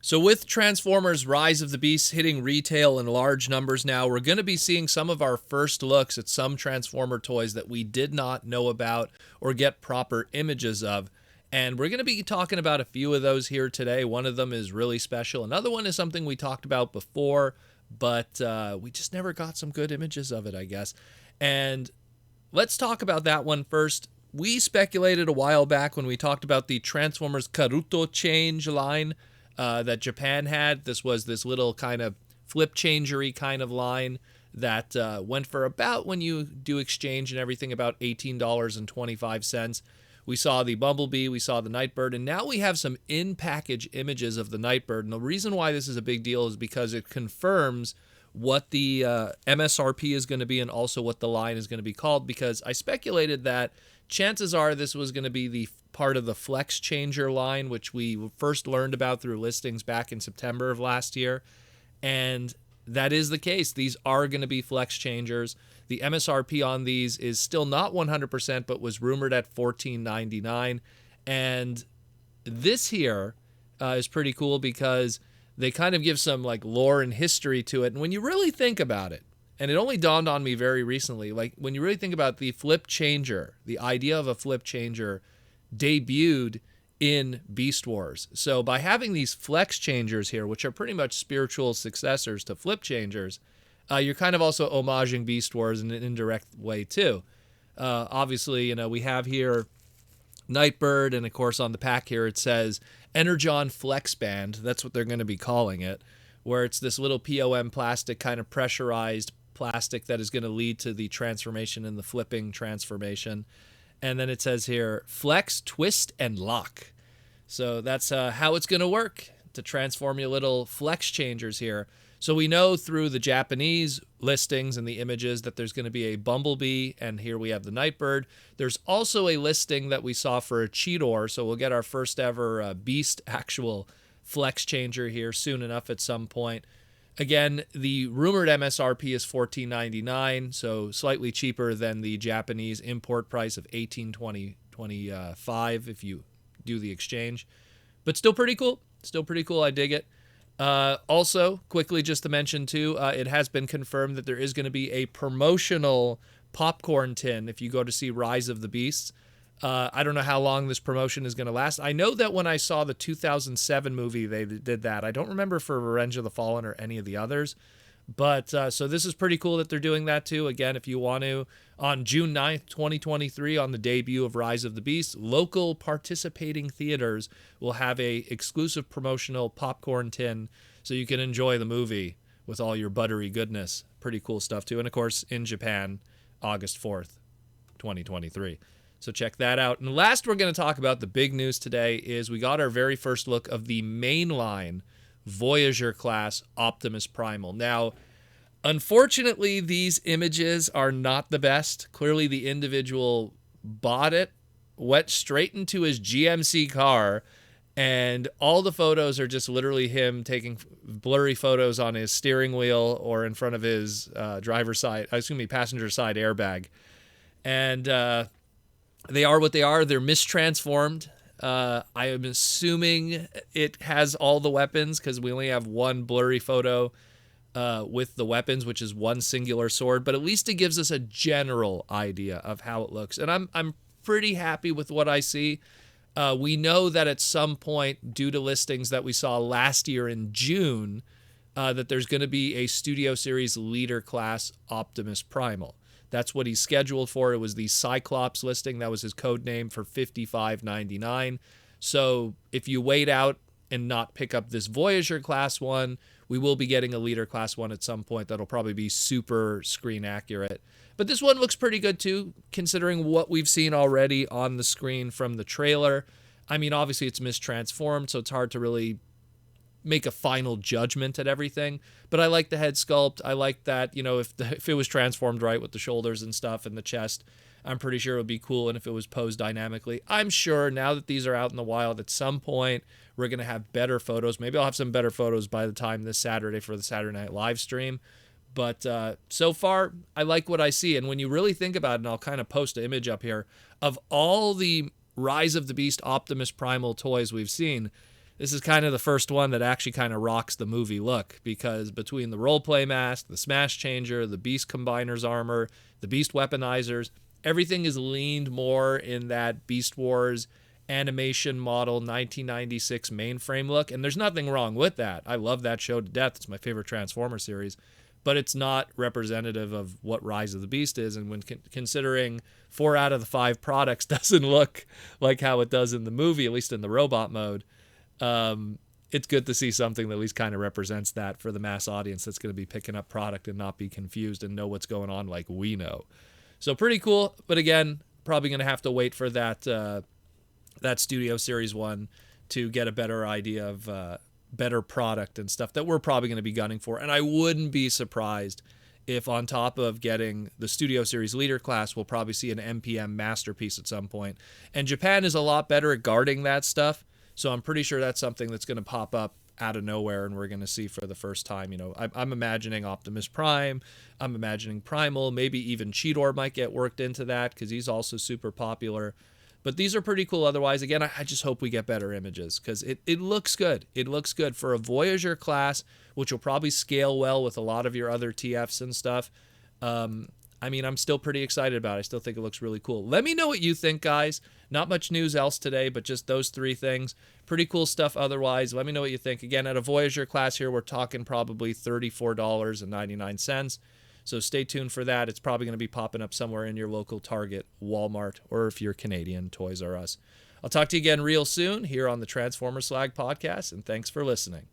So with Transformers Rise of the Beasts hitting retail in large numbers now, we're going to be seeing some of our first looks at some Transformer toys that we did not know about or get proper images of. And we're going to be talking about a few of those here today. One of them is really special. Another one is something we talked about before, but we just never got some good images of it, I guess. And let's talk about that one first. We speculated a while back when we talked about the Transformers Karuto change line that Japan had. This was this little kind of flip changery kind of line that went for about, when you do exchange and everything, about $18.25. We saw the Bumblebee, we saw the Nightbird, and now we have some in-package images of the Nightbird. And the reason why this is a big deal is because it confirms what the MSRP is going to be and also what the line is going to be called, because I speculated that chances are this was going to be the part of the Flexchanger line, which we first learned about through listings back in September of last year. And that is the case. These are going to be Flexchangers. The MSRP on these is still not 100%, but was rumored at $14.99. And this here is pretty cool because they kind of give some like lore and history to it. And when you really think about it, and it only dawned on me very recently, like when you really think about the flip changer, the idea of a flip changer debuted in Beast Wars. So by having these flex changers here, which are pretty much spiritual successors to flip changers, you're kind of also homaging Beast Wars in an indirect way too. Obviously, you know, we have here Nightbird, and of course on the pack here it says Energon Flex Band. That's what they're going to be calling it, where it's this little POM plastic, kind of pressurized plastic that is going to lead to the transformation and the flipping transformation. And then it says here, flex, twist, and lock. So that's how it's going to work to transform your little flex changers here. So we know through the Japanese listings and the images that there's going to be a Bumblebee, and here we have the Nightbird. There's also a listing that we saw for a Cheetor, so we'll get our first ever Beast actual flex changer here soon enough at some point. Again, the rumored MSRP is $14.99, so slightly cheaper than the Japanese import price of $18.25 if you do the exchange. But still pretty cool. Still pretty cool. I dig it. Also, quickly just to mention too, it has been confirmed that there is going to be a promotional popcorn tin if you go to see Rise of the Beasts. I don't know how long this promotion is going to last. I know that when I saw the 2007 movie, they did that. I don't remember for Revenge of the Fallen or any of the others. But so this is pretty cool that they're doing that too. Again, if you want to, on June 9th, 2023, on the debut of Rise of the Beast, local participating theaters will have a exclusive promotional popcorn tin so you can enjoy the movie with all your buttery goodness. Pretty cool stuff too. And of course, in Japan, August 4th, 2023. So check that out. And last, we're going to talk about the big news today is we got our very first look of the mainline Voyager class Optimus Primal. Now, unfortunately, these images are not the best. Clearly, the individual bought it, went straight into his GMC car, and all the photos are just literally him taking blurry photos on his steering wheel or in front of his passenger side airbag. And they are what they are. They're mistransformed. I am assuming it has all the weapons because we only have one blurry photo with the weapons, which is one singular sword. But at least it gives us a general idea of how it looks. And I'm pretty happy with what I see. We know that at some point, due to listings that we saw last year in June, that there's going to be a Studio Series Leader class Optimus Primal. That's what he's scheduled for. It was the Cyclops listing. That was his code name for $55.99. So if you wait out and not pick up this Voyager class one, we will be getting a Leader class one at some point. That'll probably be super screen accurate. But this one looks pretty good too, considering what we've seen already on the screen from the trailer. I mean, obviously it's mistransformed, so it's hard to really make a final judgment at everything, but I like the head sculpt. I like that, you know, if it was transformed right with the shoulders and stuff and the chest, I'm pretty sure it would be cool. And if it was posed dynamically, I'm sure now that these are out in the wild, at some point we're going to have better photos. Maybe I'll have some better photos by the time this Saturday for the Saturday Night live stream. But so far, I like what I see. And when you really think about it, and I'll kind of post an image up here, of all the Rise of the Beast Optimus Primal toys we've seen, this is kind of the first one that actually kind of rocks the movie look, because between the roleplay mask, the smash changer, the beast combiner's armor, the beast weaponizers, everything is leaned more in that Beast Wars animation model 1996 mainframe look, and there's nothing wrong with that. I love that show to death. It's my favorite Transformer series, but it's not representative of what Rise of the Beast is. And when considering 4 out of the 5 products doesn't look like how it does in the movie, at least in the robot mode, it's good to see something that at least kind of represents that for the mass audience that's going to be picking up product and not be confused and know what's going on like we know. So pretty cool, but again, probably going to have to wait for that Studio Series 1 to get a better idea of better product and stuff that we're probably going to be gunning for. And I wouldn't be surprised if on top of getting the Studio Series Leader class, we'll probably see an MPM masterpiece at some point. And Japan is a lot better at guarding that stuff, so I'm pretty sure that's something that's going to pop up out of nowhere and we're going to see for the first time. You know, I'm imagining Optimus Prime, I'm imagining Primal, maybe even Cheetor might get worked into that because he's also super popular. But these are pretty cool otherwise. Again, I just hope we get better images because it looks good. It looks good for a Voyager class, which will probably scale well with a lot of your other TFs and stuff. I mean, I'm still pretty excited about it. I still think it looks really cool. Let me know what you think, guys. Not much news else today, but just those 3 things. Pretty cool stuff otherwise. Let me know what you think. Again, at a Voyager class here, we're talking probably $34.99. So stay tuned for that. It's probably going to be popping up somewhere in your local Target, Walmart, or if you're Canadian, Toys R Us. I'll talk to you again real soon here on the Transformers Slag podcast, and thanks for listening.